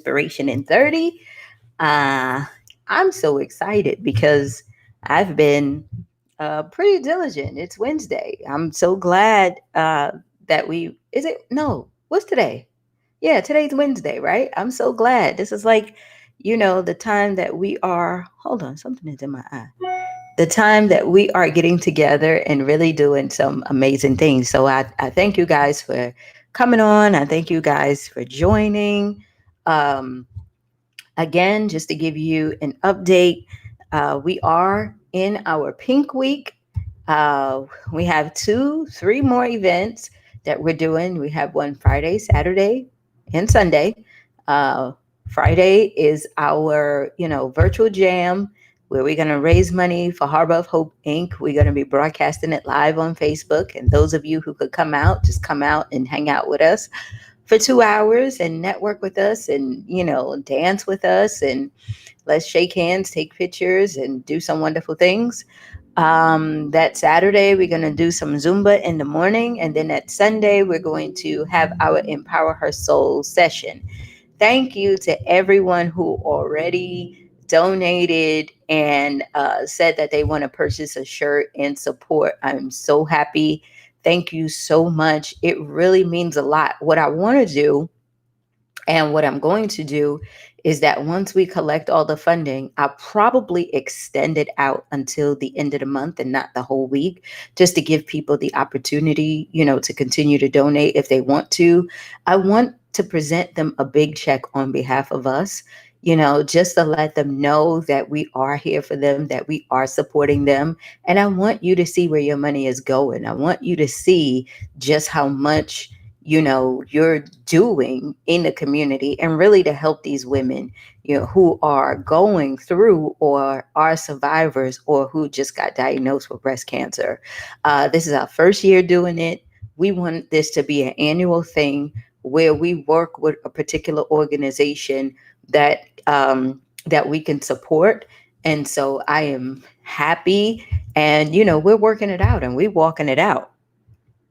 Inspiration in 30. Uh, I'm so excited because I've been pretty diligent. It's Wednesday. I'm so glad that is it? No, what's today? Yeah, today's Wednesday, right? I'm so glad. This is like, the time that we are, hold on, something is in my eye. The time that we are getting together and really doing some amazing things. So I thank you guys for coming on. I thank you guys for joining. Um, Again, just to give you an update, we are in our pink week. Uh, we have three more events that we're doing. We have one Friday, Saturday, and Sunday. Uh, Friday is our, virtual jam where we're going to raise money for Harbor of Hope Inc. We're going to be broadcasting it live on Facebook. And those of you who could come out, just come out and hang out with us for 2 hours and network with us and, dance with us and let's shake hands, take pictures, and do some wonderful things. That Saturday, we're going to do some Zumba in the morning. And then that Sunday, we're going to have our Empower Her Soul session. Thank you to everyone who already donated and said that they want to purchase a shirt and support. I'm so happy. Thank you so much. It really means a lot. What I want to do and what I'm going to do is that once we collect all the funding, I'll probably extend it out until the end of the month and not the whole week, just to give people the opportunity, to continue to donate if they want to. I want to present them a big check on behalf of us, just to let them know that we are here for them, that we are supporting them. And I want you to see where your money is going. I want you to see just how much you're doing in the community and really to help these women who are going through or are survivors or who just got diagnosed with breast cancer. This is our first year doing it. We want this to be an annual thing where we work with a particular organization that we can support. And so I am happy, and we're working it out and we're walking it out.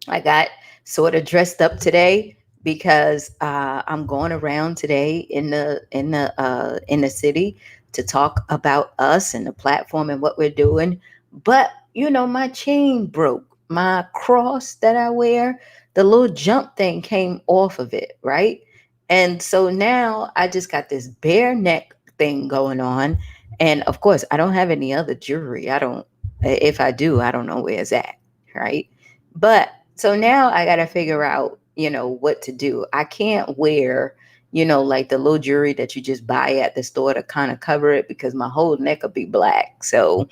I got sort of dressed up today because I'm going around today in the city to talk about us and the platform and what we're doing. But my chain broke. My cross that I wear, the little jump thing came off of it, right? And so now I just got this bare neck thing going on. And of course, I don't have any other jewelry. I don't. If I do, I don't know where it's at, right? But so now I got to figure out, what to do. I can't wear, like the little jewelry that you just buy at the store to kind of cover it because my whole neck will be black. So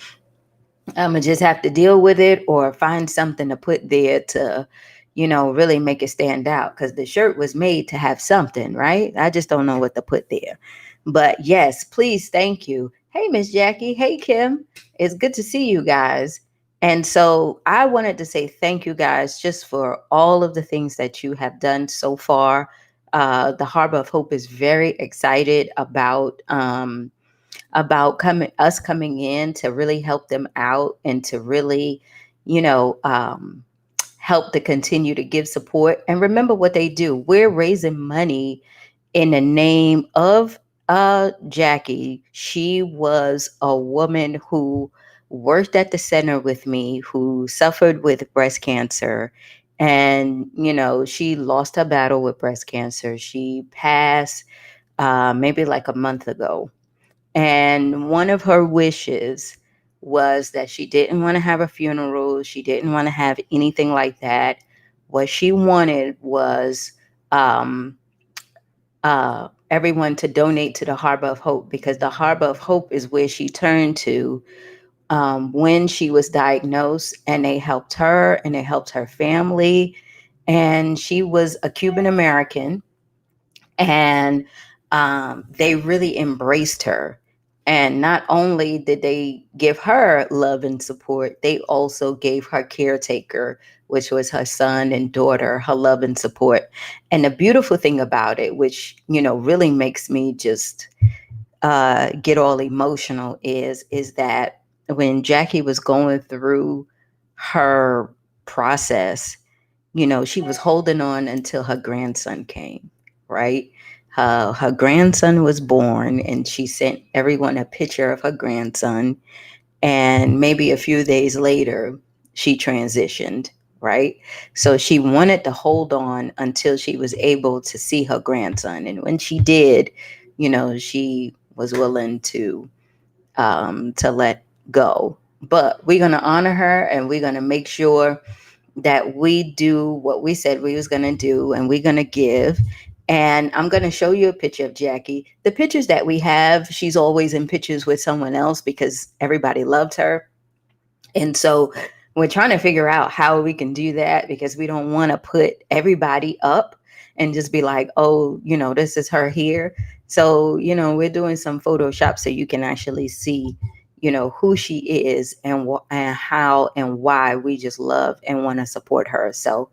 I'm going to just have to deal with it or find something to put there to, really make it stand out because the shirt was made to have something, right? I just don't know what to put there. But yes, please, thank you. Hey, Miss Jackie. Hey, Kim. It's good to see you guys. And so I wanted to say thank you guys just for all of the things that you have done so far. The Harbor of Hope is very excited about coming in to really help them out and to really, you know, um, help to continue to give support. And remember what they do. We're raising money in the name of Jackie. She was a woman who worked at the center with me, who suffered with breast cancer. And, she lost her battle with breast cancer. She passed maybe like a month ago. And one of her wishes was that she didn't want to have a funeral. She didn't want to have anything like that. What she wanted was um, everyone to donate to the Harbor of Hope because the Harbor of Hope is where she turned to when she was diagnosed, and they helped her and they helped her family. And she was a Cuban American, and they really embraced her. And not only did they give her love and support, they also gave her caretaker, which was her son and daughter, her love and support. And the beautiful thing about it, which really makes me just get all emotional, is that when Jackie was going through her process, she was holding on until her grandson came, right? her grandson was born, and she sent everyone a picture of her grandson. And maybe a few days later, she transitioned, right? So she wanted to hold on until she was able to see her grandson. And when she did, she was willing to let go. But we're going to honor her, and we're going to make sure that we do what we said we was going to do, and we're going to give. And I'm going to show you a picture of Jackie. The pictures that we have, she's always in pictures with someone else because everybody loved her. And so we're trying to figure out how we can do that, because we don't want to put everybody up and just be like, oh, this is her here. So, we're doing some Photoshop so you can actually see, who she is, and how and why we just love and want to support her. So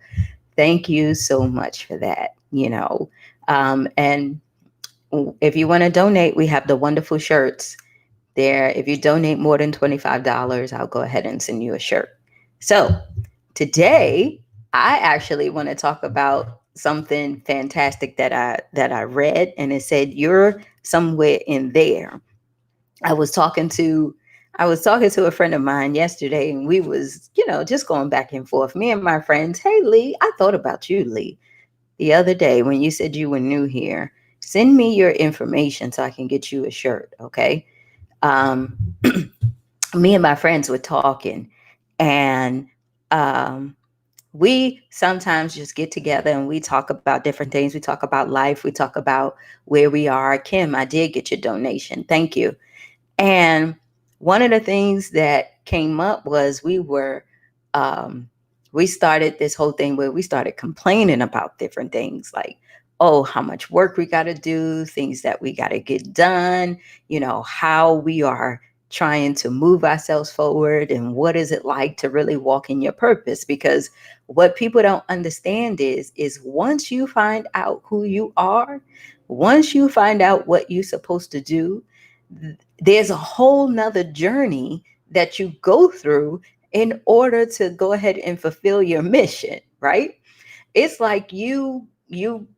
thank you so much for that. And if you want to donate, we have the wonderful shirts there. If you donate more than $25, I'll go ahead and send you a shirt. So today, I actually want to talk about something fantastic that I read, and it said you're somewhere in there. I was talking to I was talking to a friend of mine yesterday, and we was, just going back and forth. Me and my friends, hey Lee, I thought about you, Lee, the other day when you said you were new here. Send me your information so I can get you a shirt, okay? Um, Me and my friends were talking, and um, we sometimes just get together and we talk about different things. We talk about life. We talk about where we are. Kim, I did get your donation. Thank you. And one of the things that came up was um, we started this whole thing where we started complaining about different things, like, oh, how much work we got to do, things that we got to get done, how we are trying to move ourselves forward, and what is it like to really walk in your purpose. Because what people don't understand is once you find out who you are, once you find out what you're supposed to do, there's a whole nother journey that you go through in order to go ahead and fulfill your mission, right? It's like you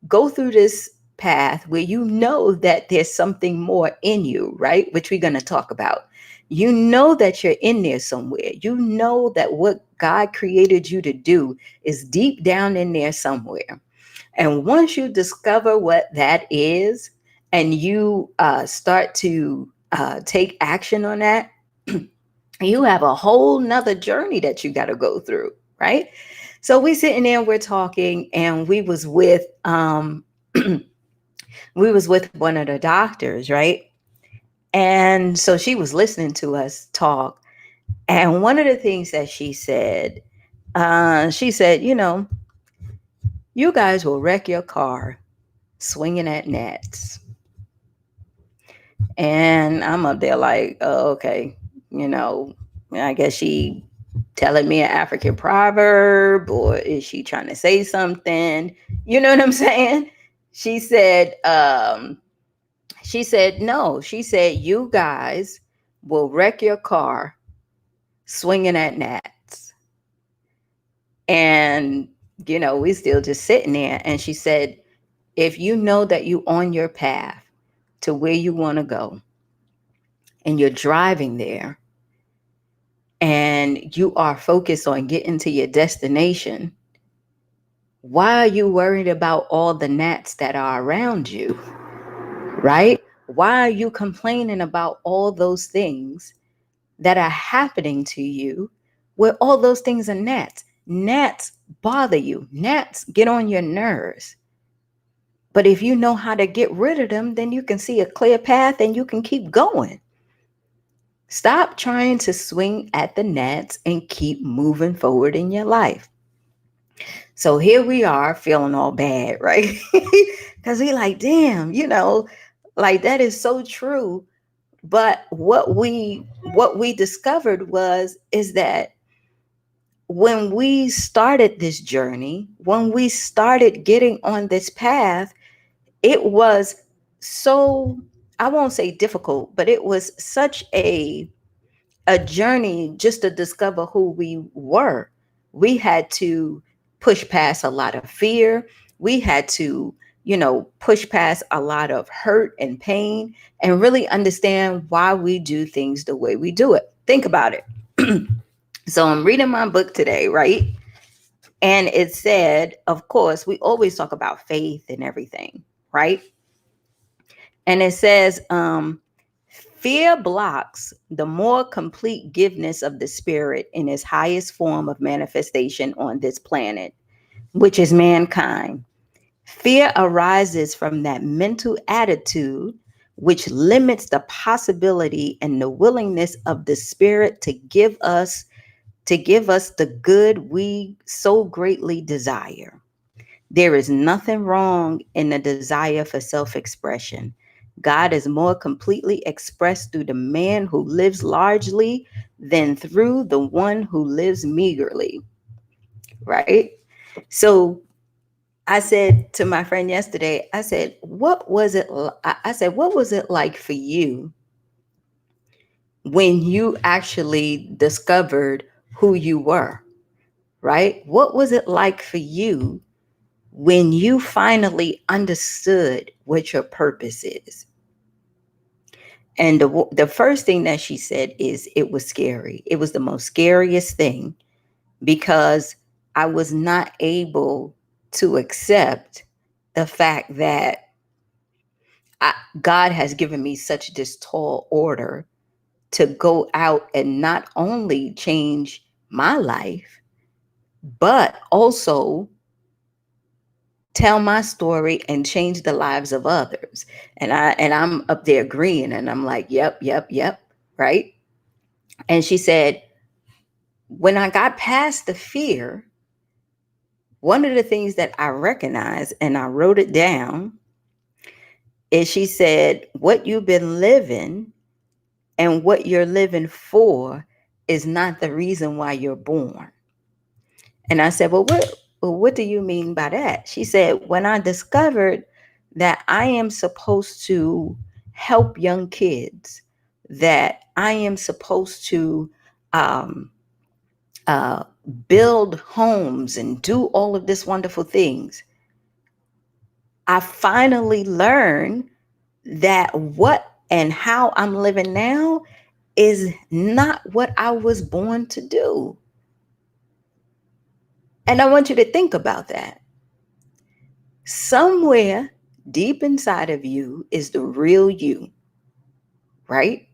go through this path where you know that there's something more in you, right? Which we're going to talk about. You know that you're in there somewhere. You know that what God created you to do is deep down in there somewhere. And once you discover what that is, and you start to take action on that, you have a whole nother journey that you got to go through, right? So we sitting there, we're talking, and we was with one of the doctors, right? And so she was listening to us talk, and one of the things that she said, you guys will wreck your car swinging at gnats. And I'm up there like, oh, okay, you know, I guess she telling me an African proverb, or is she trying to say something? You know what I'm saying? She said, no. She said, you guys will wreck your car swinging at gnats. And, we still just sitting there. And she said, if you know that you on your path to where you want to go, and you're driving there, and you are focused on getting to your destination, why are you worried about all the gnats that are around you, right? Why are you complaining about all those things that are happening to you, where all those things are gnats? Gnats bother you. Gnats get on your nerves. But if you know how to get rid of them, then you can see a clear path and you can keep going. Stop trying to swing at the gnats and keep moving forward in your life. So here we are feeling all bad, right? Because we like, damn, like that is so true. But what we discovered is that when we started this journey, when we started getting on this path, it was so, I won't say difficult, but it was such a journey just to discover who we were. We had to push past a lot of fear. We had to push past a lot of hurt and pain and really understand why we do things the way we do it. Think about it. So I'm reading my book today, right? And it said, of course, we always talk about faith and everything, right? And it says, fear blocks the more complete giveness of the spirit in its highest form of manifestation on this planet, which is mankind. Fear arises from that mental attitude which limits the possibility and the willingness of the spirit to give us the good we so greatly desire. There is nothing wrong in the desire for self-expression. God is more completely expressed through the man who lives largely than through the one who lives meagerly. Right? So I said to my friend yesterday, I said, what was it? I said, what was it like for you when you actually discovered who you were? Right? What was it like for you when you finally understood what your purpose is? And the first thing that she said is it was scary. It was the most scariest thing because I was not able to accept the fact that God has given me such this tall order to go out and not only change my life, but also tell my story and change the lives of others. And I'm up there agreeing, and I'm like, yep, yep, yep, right? And she said, when I got past the fear, one of the things that I recognized, and I wrote it down, is she said, what you've been living and what you're living for is not the reason why you're born. And I said, what do you mean by that? She said, when I discovered that I am supposed to help young kids, that I am supposed to um, uh, build homes and do all of this wonderful things, I finally learned that what and how I'm living now is not what I was born to do. And I want you to think about that. Somewhere deep inside of you is the real you, right?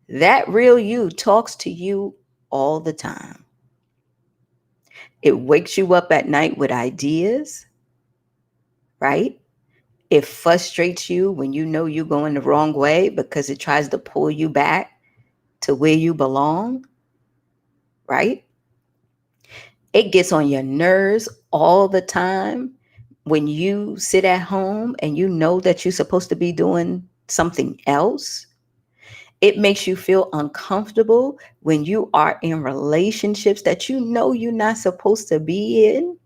That real you talks to you all the time. It wakes you up at night with ideas, right? It frustrates you when you know you're going the wrong way because it tries to pull you back to where you belong, right? It gets on your nerves all the time when you sit at home and you know that you're supposed to be doing something else. It makes you feel uncomfortable when you are in relationships that you know you're not supposed to be in.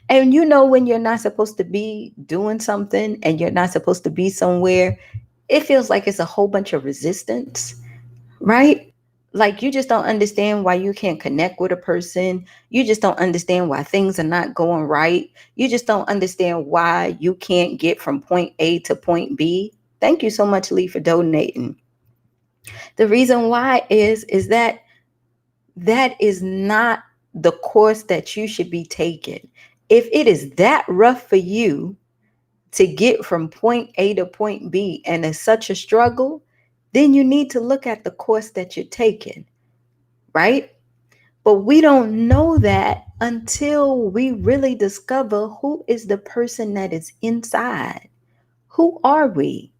And you know when you're not supposed to be doing something and you're not supposed to be somewhere, it feels like it's a whole bunch of resistance, right? Like you just don't understand why you can't connect with a person. You just don't understand why things are not going right. You just don't understand why you can't get from point A to point B. Thank you so much, Lee, for donating. The reason why is that is not the course that you should be taking. If it is that rough for you to get from point A to point B and it's such a struggle, then you need to look at the course that you're taking, right? But we don't know that until we really discover who is the person that is inside. Who are we?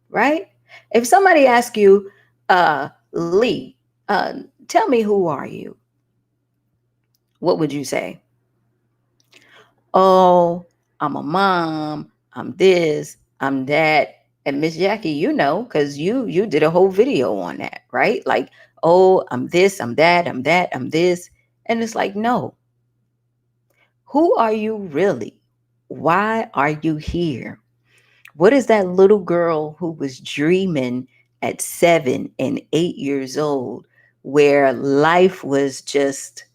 Right? If somebody asks you, Lee, tell me who are you? What would you say? Oh, I'm a mom, I'm this, I'm that. And Miss Jackie, you know, because you did a whole video on that, right? Like, oh, I'm this, I'm that, I'm that, I'm this. And it's like, no. Who are you really? Why are you here? What is that little girl who was dreaming at 7 and 8 years old, where life was just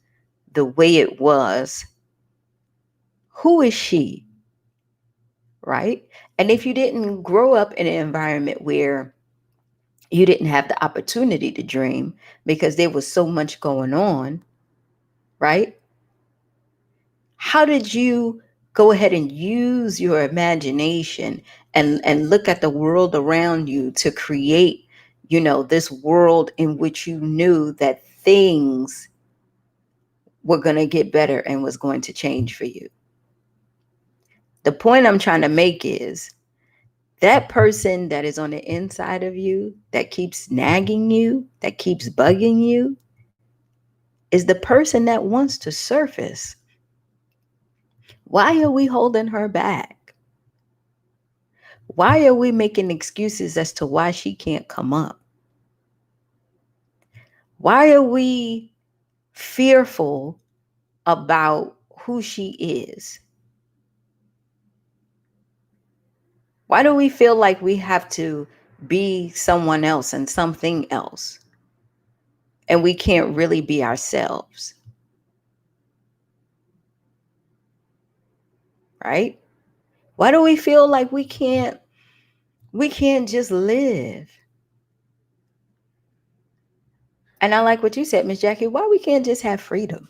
the way it was? Who is she? right? And if you didn't grow up in an environment where you didn't have the opportunity to dream because there was so much going on, right? How did you go ahead and use your imagination and look at the world around you to create, this world in which you knew that things were going to get better and was going to change for you? The point I'm trying to make is that person that is on the inside of you, that keeps nagging you, that keeps bugging you, is the person that wants to surface. Why are we holding her back? Why are we making excuses as to why she can't come up? Why are we fearful about who she is? Why do we feel like we have to be someone else and something else? And we can't really be ourselves, right? Why do we feel like we can't just live? And I like what you said, Miss Jackie. Why we can't just have freedom?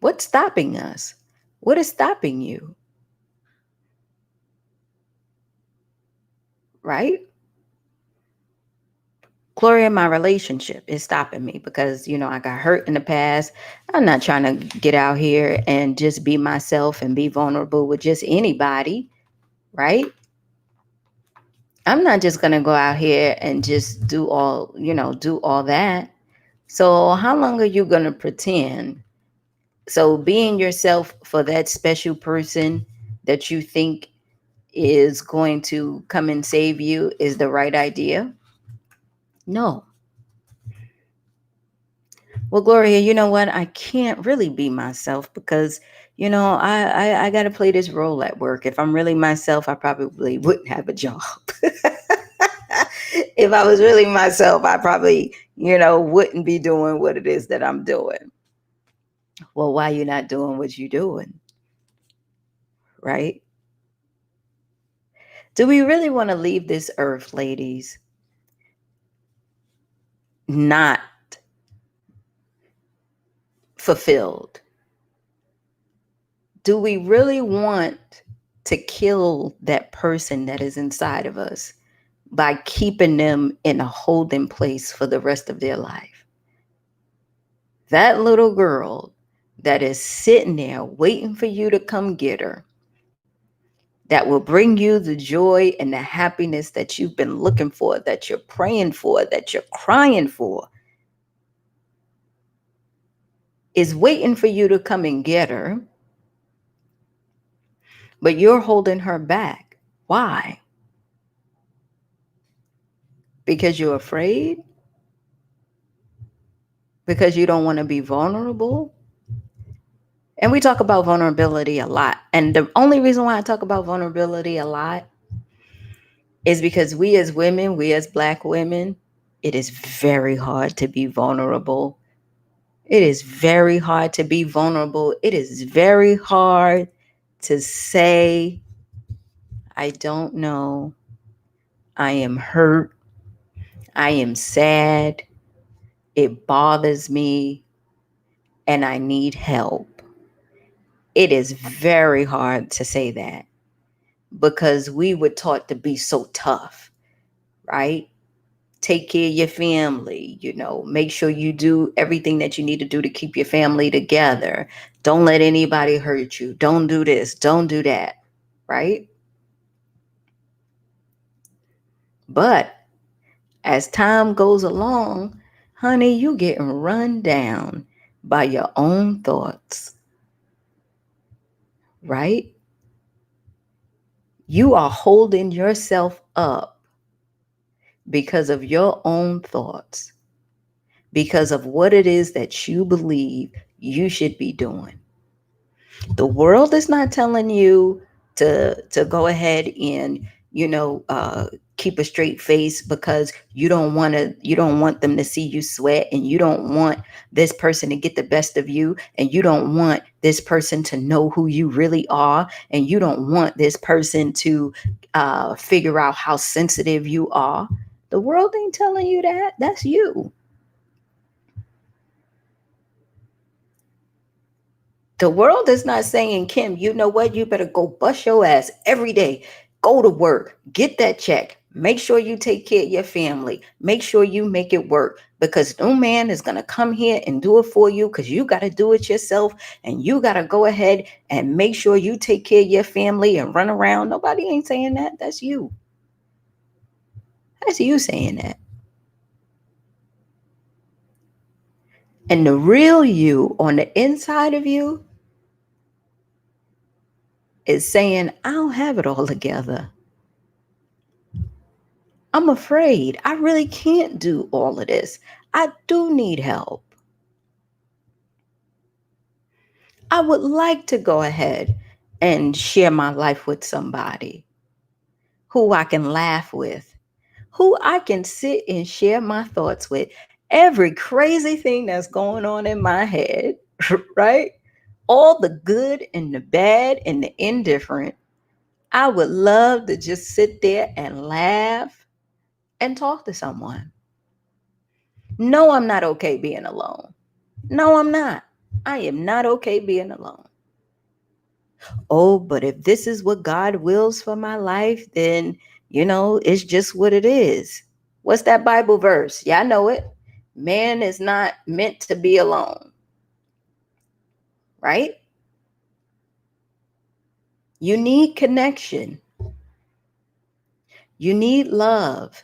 What's stopping us? What is stopping you? Right? Gloria, my relationship is stopping me because, I got hurt in the past. I'm not trying to get out here and just be myself and be vulnerable with just anybody, right? I'm not just going to go out here and just do all that. So how long are you going to pretend? So being yourself for that special person that you think is going to come and save you is the right idea? No. Well, Gloria, you know what? I can't really be myself because, I got to play this role at work. If I'm really myself, I probably wouldn't have a job. If I was really myself, I probably, wouldn't be doing what it is that I'm doing. Well, why you not doing what you're doing? Right? Do we really want to leave this earth, ladies, not fulfilled? Do we really want to kill that person that is inside of us by keeping them in a holding place for the rest of their life? That little girl that is sitting there waiting for you to come get her, that will bring you the joy and the happiness that you've been looking for, that you're praying for, that you're crying for, is waiting for you to come and get her, but you're holding her back. Why? Because you're afraid? Because you don't want to be vulnerable? And we talk about vulnerability a lot. And the only reason why I talk about vulnerability a lot is because we as women, we as Black women, it is very hard to be vulnerable. It is very hard to be vulnerable. It is very hard to say, I don't know. I am hurt. I am sad. It bothers me. And I need help. It is very hard to say that because we were taught to be so tough, right? Take care of your family, make sure you do everything that you need to do to keep your family together. Don't let anybody hurt you. Don't do this. Don't do that, right? But as time goes along, honey, you getting run down by your own thoughts, right? You are holding yourself up because of your own thoughts, because of what it is that you believe you should be doing. The world is not telling you to go ahead and keep a straight face because you don't want them to see you sweat, and you don't want this person to get the best of you, and you don't want this person to know who you really are, and you don't want this person to figure out how sensitive you are. The world ain't telling you that. That's you. The world is not saying, Kim, you know what? You better go bust your ass every day. Go to work, get that check. Make sure you take care of your family. Make sure you make it work, because no man is going to come here and do it for you, because you got to do it yourself, and you got to go ahead and make sure you take care of your family and run around. Nobody ain't saying that. That's you. That's you saying that. And the real you on the inside of you is saying, I don't have it all together. I'm afraid. I really can't do all of this. I do need help. I would like to go ahead and share my life with somebody who I can laugh with, who I can sit and share my thoughts with. Every crazy thing that's going on in my head, right? All the good and the bad and the indifferent. I would love to just sit there and laugh and talk to someone. No, I'm not okay being alone. No, I'm not. I am not okay being alone. Oh, but if this is what God wills for my life, then, it's just what it is. What's that Bible verse? Yeah, I know it. Man is not meant to be alone, right? You need connection. You need love.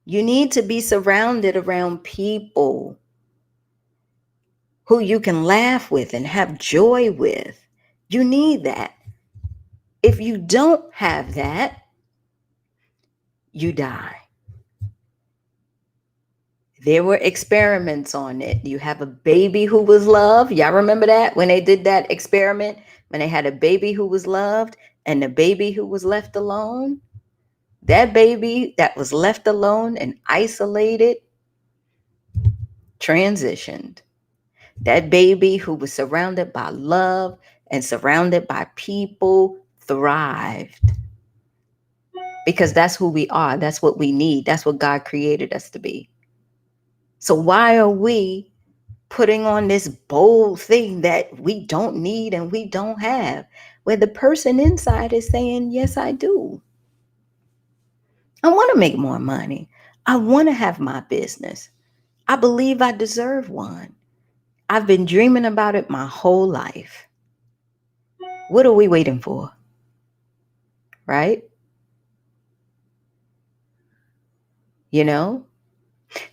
You need to be surrounded around people who you can laugh with and have joy with. You need that. If you don't have that, you die. There were experiments on it. You have a baby who was loved. Y'all remember that when they did that experiment? When they had a baby who was loved and the baby who was left alone? That baby that was left alone and isolated transitioned. That baby who was surrounded by love and surrounded by people thrived. Because that's who we are. That's what we need. That's what God created us to be. So why are we putting on this bold thing that we don't need and we don't have, where the person inside is saying, yes, I do. I want to make more money. I want to have my business. I believe I deserve one. I've been dreaming about it my whole life. What are we waiting for? Right? You know?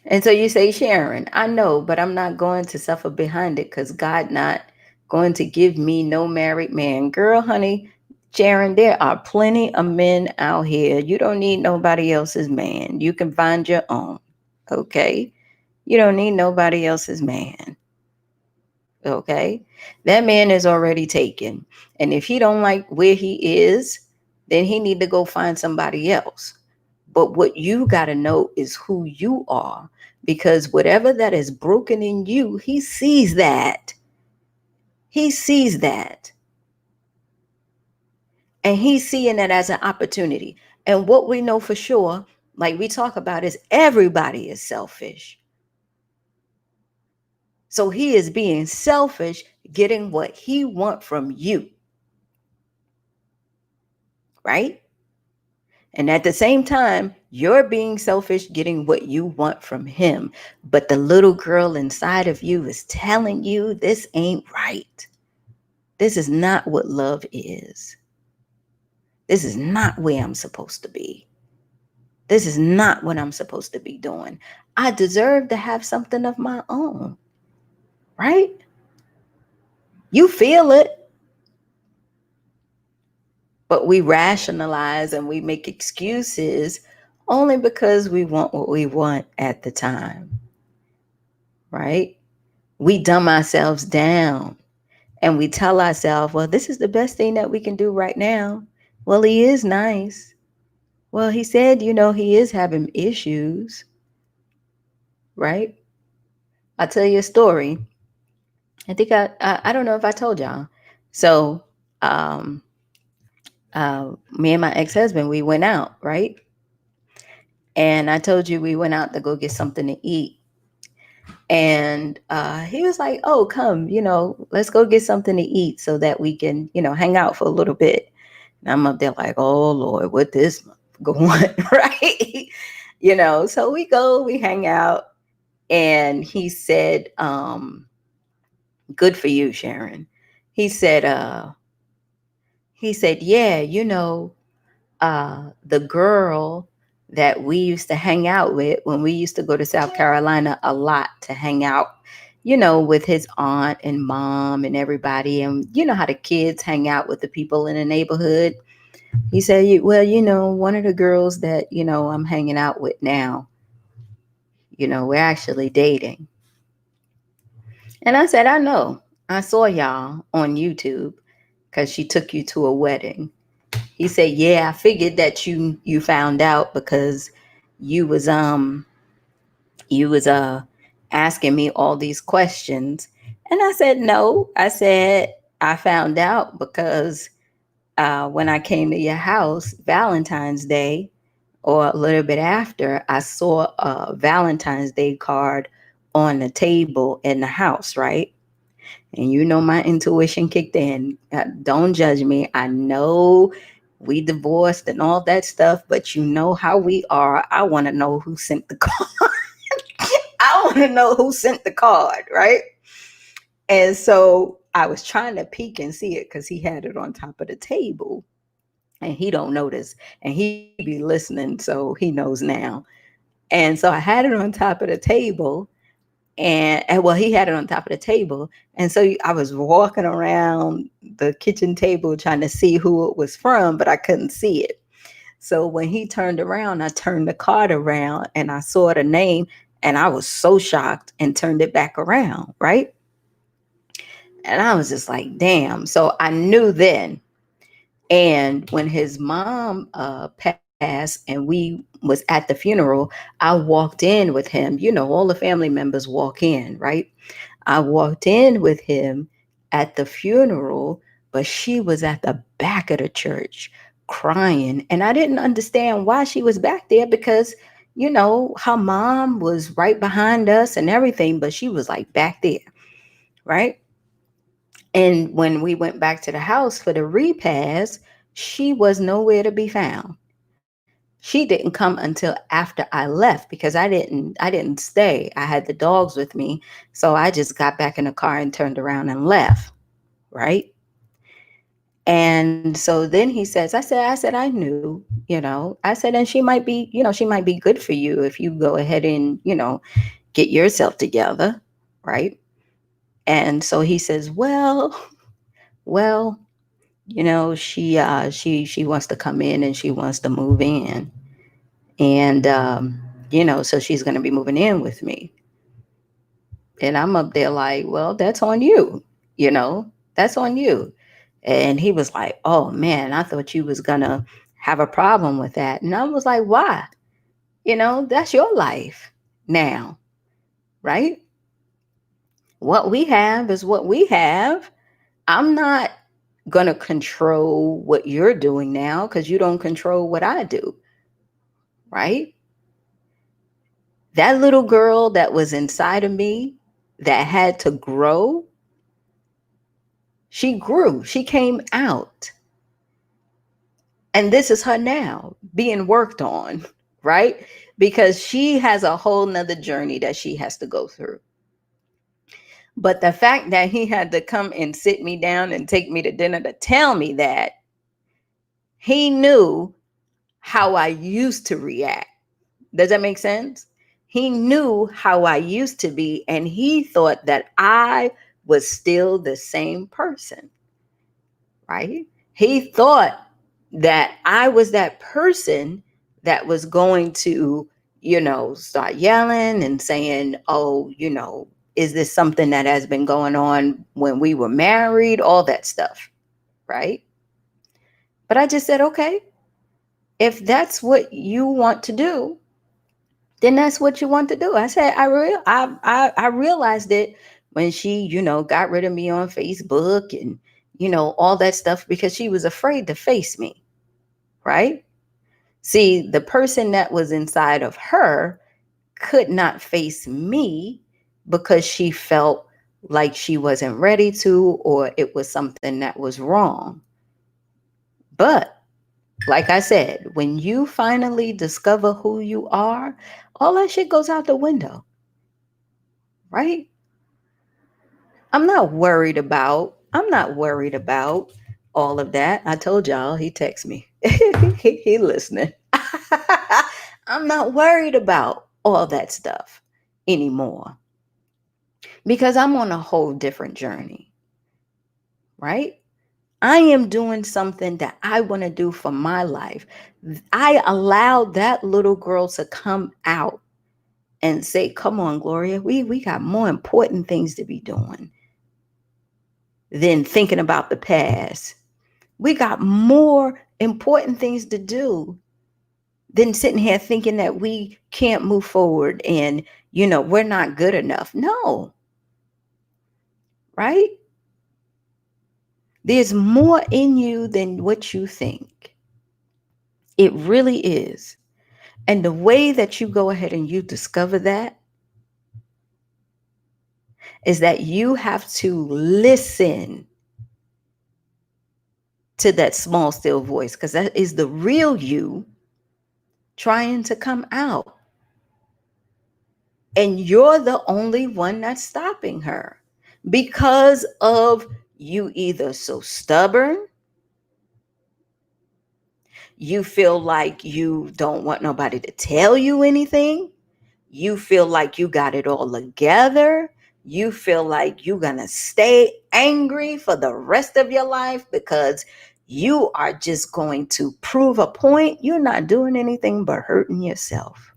And so you say, Sharon, I know, but I'm not going to suffer behind it because God not going to give me no married man. Girl, honey, Sharon, there are plenty of men out here. You don't need nobody else's man. You can find your own. Okay? You don't need nobody else's man. Okay? That man is already taken. And if he don't like where he is, then he need to go find somebody else. But what you got to know is who you are, because whatever that is broken in you, he sees that. He sees that. And he's seeing it as an opportunity. And what we know for sure, like we talk about, is everybody is selfish. So he is being selfish, getting what he wants from you. Right? And at the same time, you're being selfish, getting what you want from him. But the little girl inside of you is telling you this ain't right. This is not what love is. This is not where I'm supposed to be. This is not what I'm supposed to be doing. I deserve to have something of my own. Right? You feel it. But we rationalize and we make excuses only because we want what we want at the time. Right? We dumb ourselves down and we tell ourselves, well, this is the best thing that we can do right now. Well, he is nice. Well, he said, he is having issues, right? I'll tell you a story. I think I don't know if I told y'all. So, um, me and my ex husband, we went out, right? And I told you we went out to go get something to eat. And he was like, "Oh, come, let's go get something to eat so that we can, hang out for a little bit." And I'm up there like, "Oh Lord, what this going?" Right? So we go, we hang out, and he said, "Good for you, Sharon." He said, "Yeah, the girl that we used to hang out with when we used to go to South Carolina a lot to hang out, with his aunt and mom and everybody. And you know how the kids hang out with the people in the neighborhood." He said, "Well, one of the girls that, I'm hanging out with now, we're actually dating." And I said, "I know. I saw y'all on YouTube because she took you to a wedding." He said, "Yeah, I figured that you found out because you was um you was asking me all these questions." And I said, "No." I said, "I found out because when I came to your house Valentine's Day or a little bit after, I saw a Valentine's Day card on the table in the house, right? And my intuition kicked in. Don't judge me. I know we divorced and all that stuff, but you know how we are. I want to know who sent the card. I want to know who sent the card, right?" And so I was trying to peek and see it because he had it on top of the table, and he don't notice, and he be listening, so he knows now. And so I had it on top of the table, and well, he had it on top of the table, and so I was walking around the kitchen table trying to see who it was from, but I couldn't see it. So when he turned around, I turned the card around and I saw the name, and I was so shocked and turned it back around, right? And I was just like, damn. So I knew then. And when his mom passed and we was at the funeral, I walked in with him. All the family members walk in, right? I walked in with him at the funeral, but she was at the back of the church crying. And I didn't understand why she was back there because, her mom was right behind us and everything, but she was like back there, right? And when we went back to the house for the repast, she was nowhere to be found. She didn't come until after I left because I didn't stay. I had the dogs with me. So I just got back in the car and turned around and left, right? And so then he says, I said, "I knew, I said, and she might be good for you if you go ahead and, get yourself together, right?" And so he says, well, she wants to come in and she wants to move in. And so she's going to be moving in with me. And I'm up there like, "Well, that's on you, you know, that's on you." And he was like, "Oh man, I thought you was gonna have a problem with that." And I was like, "Why? That's your life now, right? What we have is what we have. I'm not gonna control what you're doing now because you don't control what I do, right?" That little girl that was inside of me that had to grow, she grew, she came out. And this is her now being worked on, right? Because she has a whole nother journey that she has to go through. But the fact that he had to come and sit me down and take me to dinner to tell me that, he knew how I used to react. Does that make sense? He knew how I used to be, and he thought that I was still the same person, right? He thought that I was that person that was going to, start yelling and saying, "Oh, is this something that has been going on when we were married?" All that stuff, right? But I just said, okay, if that's what you want to do, then that's what you want to do. I said, I realized it when she, got rid of me on Facebook and, all that stuff because she was afraid to face me, right? See, the person that was inside of her could not face me because she felt like she wasn't ready to, or it was something that was wrong. But like I said, when you finally discover who you are, all that shit goes out the window, right? I'm not worried about all of that. I told y'all he texts me. He listening. I'm not worried about all that stuff anymore because I'm on a whole different journey, right? I am doing something that I want to do for my life. I allowed that little girl to come out and say, "Come on, Gloria, we got more important things to be doing than thinking about the past. We got more important things to do than sitting here thinking that we can't move forward and, we're not good enough." No, right? There's more in you than what you think. It really is. And the way that you go ahead and you discover that is that you have to listen to that small, still voice, because that is the real you trying to come out. And you're the only one that's stopping her because of you either so stubborn, you feel like you don't want nobody to tell you anything, you feel like you got it all together, you feel like you're going to stay angry for the rest of your life because you are just going to prove a point. You're not doing anything but hurting yourself,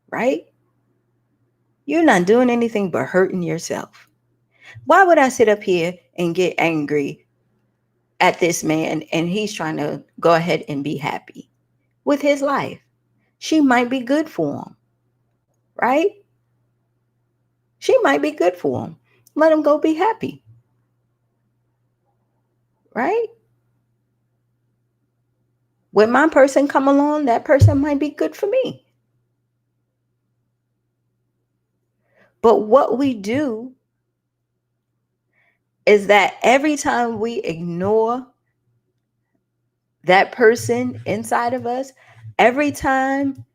right? You're not doing anything but hurting yourself. Why would I sit up here and get angry at this man and he's trying to go ahead and be happy with his life? She might be good for him, right? She might be good for him. Let him go be happy, right? When my person come along, that person might be good for me. But what we do is that every time we ignore that person inside of us, every time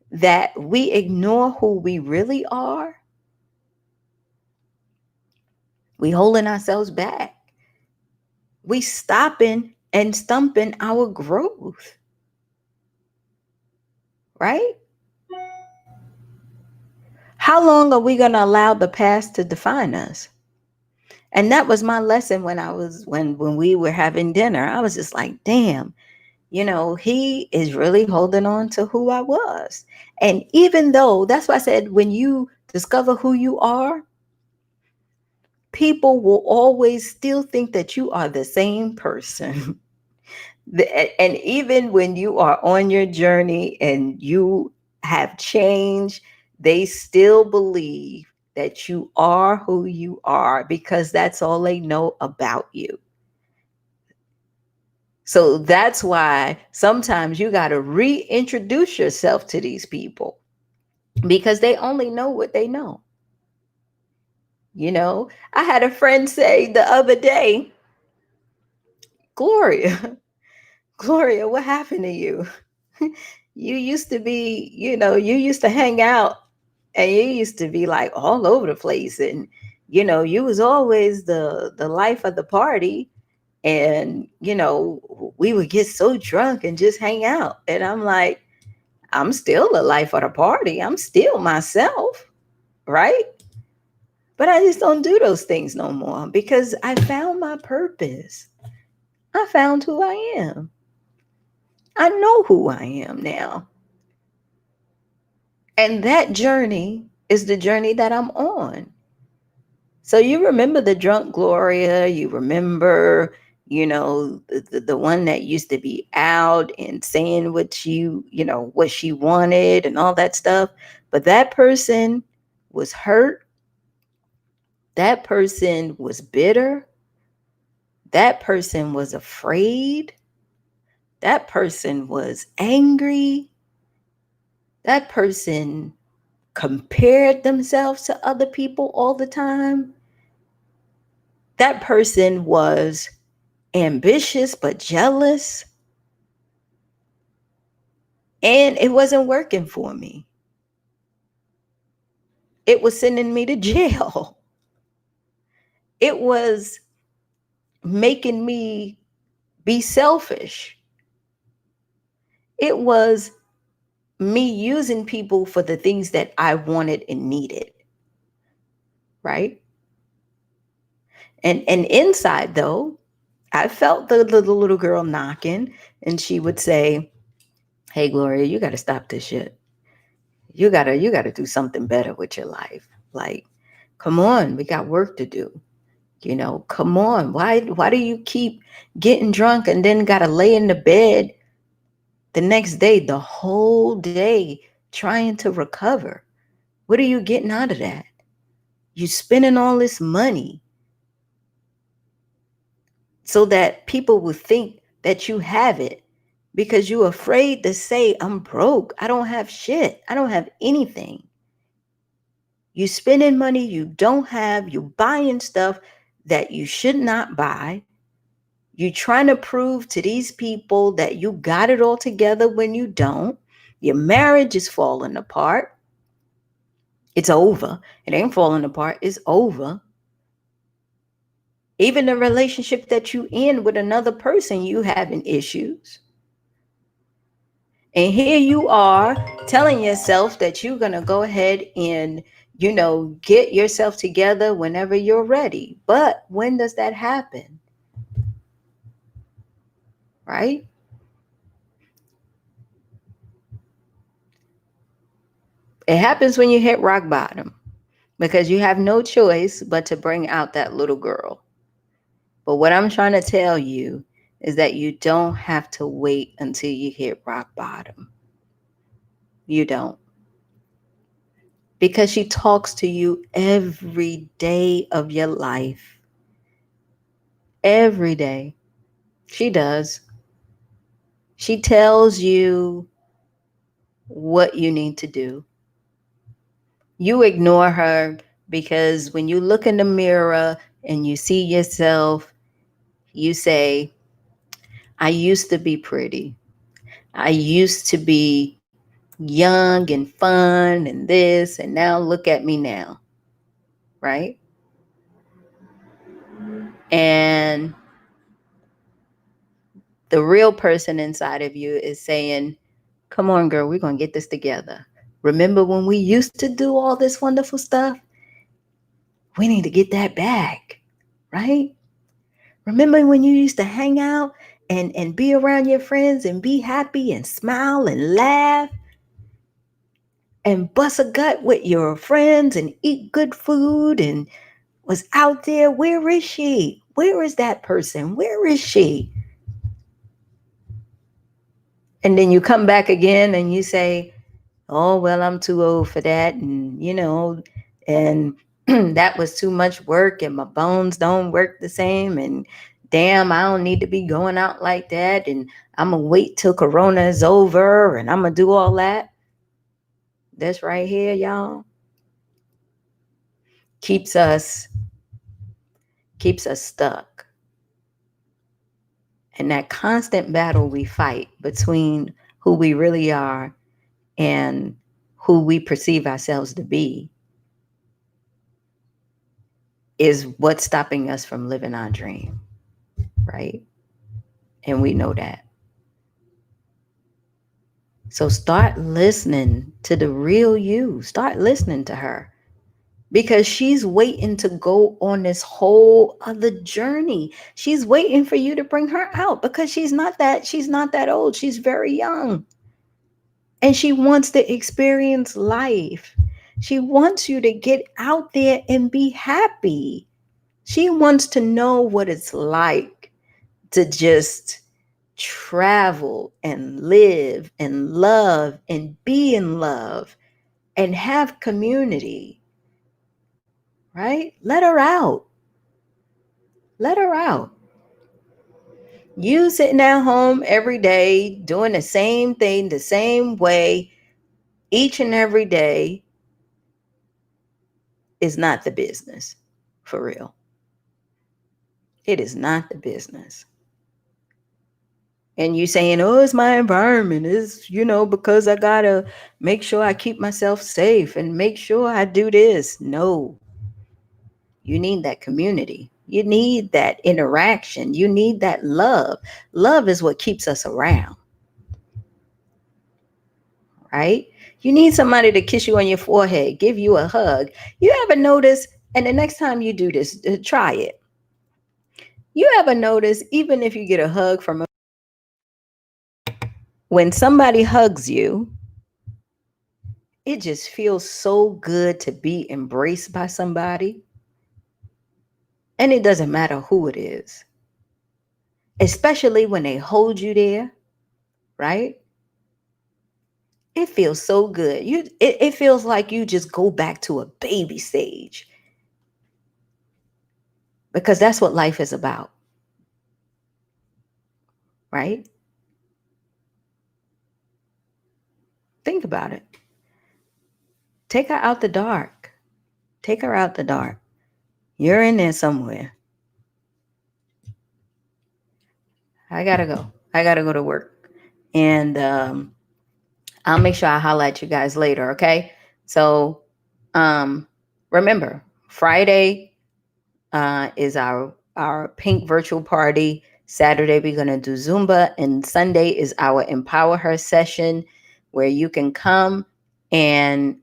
that we ignore who we really are, we holding ourselves back. We stopping and stumping our growth, right? How long are we going to allow the past to define us? And that was my lesson when we were having dinner. I was just like, damn, he is really holding on to who I was. And even though, that's why I said, when you discover who you are, people will always still think that you are the same person. And even when you are on your journey and you have changed, they still believe that you are who you are because that's all they know about you. So that's why sometimes you got to reintroduce yourself to these people because they only know what they know. I had a friend say the other day, Gloria, Gloria, what happened to you? You used to be, you used to hang out and you used to be like all over the place. And, you was always the life of the party. And, we would get so drunk and just hang out. And I'm like, I'm still the life of the party. I'm still myself, right? But I just don't do those things no more because I found my purpose. I found who I am. I know who I am now. And that journey is the journey that I'm on. So you remember the drunk Gloria, you remember, the one that used to be out and saying what what she wanted and all that stuff. But that person was hurt. That person was bitter. That person was afraid. That person was angry. That person compared themselves to other people all the time. That person was ambitious but jealous. And it wasn't working for me. It was sending me to jail. It was making me be selfish. It was me using people for the things that I wanted and needed. Right? And inside though, I felt the little girl knocking, and she would say, "Hey Gloria, you got to stop this shit. You got to do something better with your life. Like, come on, we got work to do. Come on. Why do you keep getting drunk and then got to lay in the bed the next day, the whole day, trying to recover? What are you getting out of that? You spending all this money so that people will think that you have it, because you're afraid to say, I'm broke. I don't have shit. I don't have anything. You spending money you don't have. You buying stuff that you should not buy. You trying to prove to these people that you got it all together when you don't. Your marriage is falling apart. It's over. It ain't falling apart. It's over. Even the relationship that you in with another person, you having issues. And here you are telling yourself that you're going to go ahead and, get yourself together whenever you're ready. But when does that happen? Right? It happens when you hit rock bottom, because you have no choice but to bring out that little girl. But what I'm trying to tell you is that you don't have to wait until you hit rock bottom. You don't. Because she talks to you every day of your life. Every day. She does. She tells you what you need to do. You ignore her because when you look in the mirror and you see yourself, you say, I used to be pretty. I used to be young and fun and this, and now look at me now. Right? And the real person inside of you is saying, come on, girl, we're going to get this together. Remember when we used to do all this wonderful stuff? We need to get that back, right? Remember when you used to hang out and be around your friends and be happy and smile and laugh and bust a gut with your friends and eat good food and was out there? Where is she? Where is that person? Where is she? And then you come back again and you say, oh, well, I'm too old for that. And that was too much work and my bones don't work the same. And damn, I don't need to be going out like that. And I'm going to wait till Corona is over and I'm going to do all that. This right here, y'all, keeps us stuck. And that constant battle we fight between who we really are and who we perceive ourselves to be is what's stopping us from living our dream, right? And we know that. So start listening to the real you. Start listening to her, because she's waiting to go on this whole other journey. She's waiting for you to bring her out, because she's not that old. She's very young. And she wants to experience life. She wants you to get out there and be happy. She wants to know what it's like to just travel and live and love and be in love and have community, right? Let her out. Let her out. You sitting at home every day doing the same thing the same way each and every day is not the business, for real. It is not the business. And you saying, oh, it's my environment. It's, because I got to make sure I keep myself safe and make sure I do this. No, you need that community. You need that interaction. You need that love. Love is what keeps us around, right? You need somebody to kiss you on your forehead, give you a hug. You ever notice, and the next time you do this, try it. You ever notice, even if you get a hug from when somebody hugs you, it just feels so good to be embraced by somebody. And it doesn't matter who it is, especially when they hold you there, right? It feels so good. It feels like you just go back to a baby stage because that's what life is about, right? Think about it. Take her out the dark. Take her out the dark. You're in there somewhere. I gotta go. I gotta go to work. And I'll make sure I holler at you guys later, okay? So remember, Friday is our pink virtual party. Saturday we're gonna do Zumba, and Sunday is our Empower Her session, where you can come and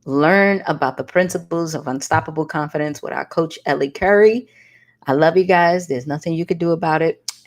learn about the principles of unstoppable confidence with our coach Ellie Curry. I love you guys. There's nothing you could do about it.